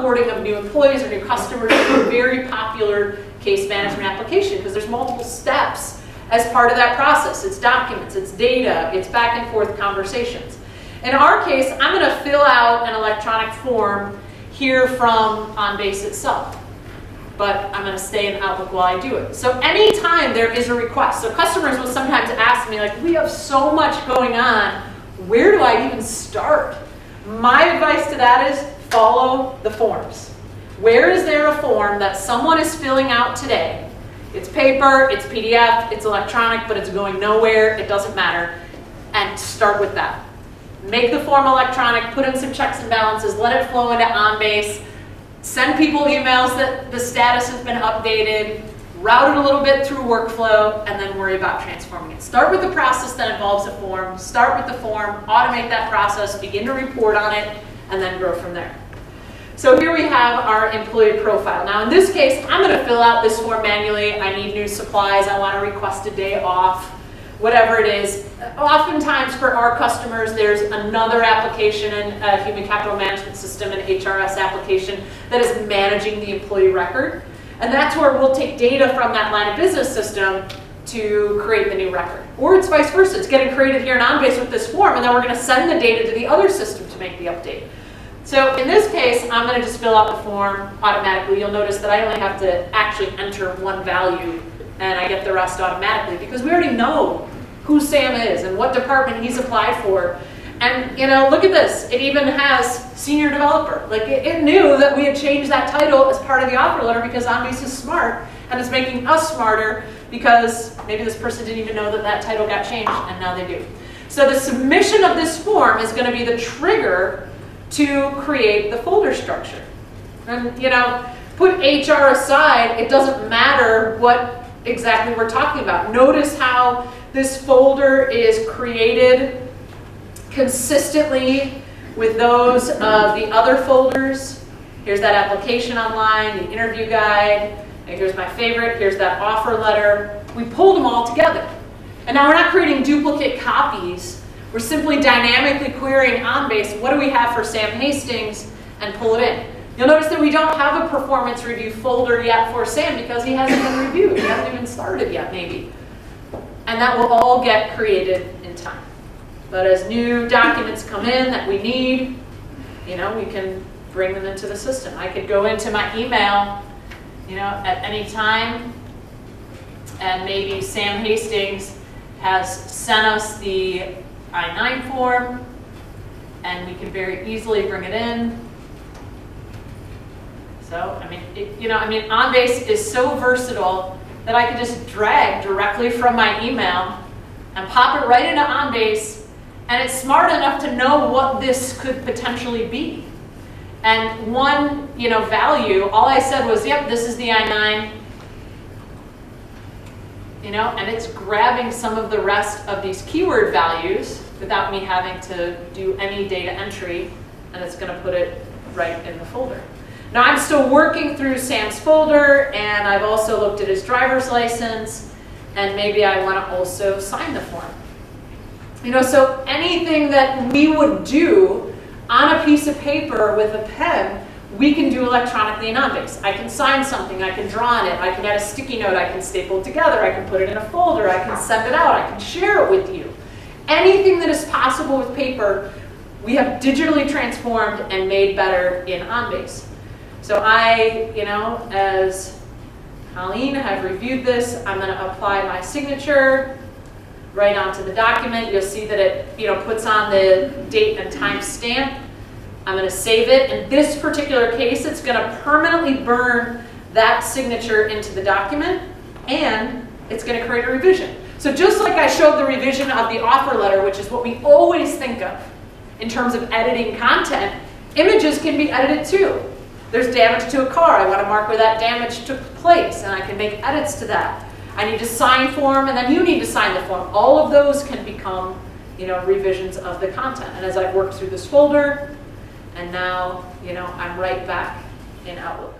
onboarding of new employees or new customers is a very popular case management application because there's multiple steps as part of that process. It's documents, it's data, it's back and forth conversations. In our case, I'm going to fill out an electronic form here from OnBase itself, but I'm going to stay in Outlook while I do it. So anytime there is a request, so customers will sometimes ask me, like, we have so much going on, where do I even start? My advice to that is follow the forms. Where is there a form that someone is filling out today? It's paper, it's PDF, it's electronic, but it's going nowhere, it doesn't matter, and start with that. Make the form electronic, put in some checks and balances, let it flow into OnBase, send people emails that the status has been updated, route it a little bit through workflow, and then worry about transforming it. Start with the process that involves a form, start with the form, automate that process, begin to report on it, and then grow from there. So here we have our employee profile. Now in this case, I'm going to fill out this form manually. I need new supplies, I want to request a day off, whatever it is. Oftentimes for our customers, there's another application in a human capital management system, an HRS application, that is managing the employee record. And that's where we'll take data from that line of business system to create the new record. Or it's vice versa. It's getting created here in OnBase with this form, and then we're going to send the data to the other system to make the update. So in this case, I'm going to just fill out the form automatically. You'll notice that I only have to actually enter one value, and I get the rest automatically because we already know who Sam is and what department he's applied for. And you know, look at this. It even has senior developer. Like it knew that we had changed that title as part of the offer letter because OnBase is smart, and it's making us smarter because maybe this person didn't even know that that title got changed, and now they do. So the submission of this form is going to be the trigger to create the folder structure. And you know, put HR aside, it doesn't matter what exactly we're talking about. Notice how this folder is created consistently with those of the other folders. Here's that application online, the interview guide, and here's my favorite, here's that offer letter. We pulled them all together. And now we're not creating duplicate copies. We're simply dynamically querying OnBase, what do we have for Sam Hastings, and pull it in. You'll notice that we don't have a performance review folder yet for Sam because he hasn't been reviewed. He hasn't even started yet, maybe. And that will all get created in time. But as new documents come in that we need, you know, we can bring them into the system. I could go into my email, you know, at any time, and maybe Sam Hastings has sent us the I-9 form, and we can very easily bring it in. So, I mean, OnBase is so versatile that I could just drag directly from my email and pop it right into OnBase, and it's smart enough to know what this could potentially be. And one, you know, value, all I said was, yep, this is the I-9, you know, and it's grabbing some of the rest of these keyword values without me having to do any data entry, and it's going to put it right in the folder. Now I'm still working through Sam's folder, and I've also looked at his driver's license, and maybe I want to also sign the form. You know, so anything that we would do on a piece of paper with a pen, we can do electronically in OnBase. I can sign something, I can draw on it, I can add a sticky note, I can staple it together, I can put it in a folder, I can send it out, I can share it with you. Anything that is possible with paper, we have digitally transformed and made better in OnBase. So I, you know, as Colleen, have reviewed this. I'm going to apply my signature right onto the document. You'll see that it, you know, puts on the date and time stamp. I'm going to save it. In this particular case, it's going to permanently burn that signature into the document, and it's going to create a revision. So just like I showed the revision of the offer letter, which is what we always think of in terms of editing content, images can be edited too. There's damage to a car. I want to mark where that damage took place, and I can make edits to that. I need to sign form, and then you need to sign the form. All of those can become, you know, revisions of the content. And as I've worked through this folder, and now, you know, I'm right back in Outlook.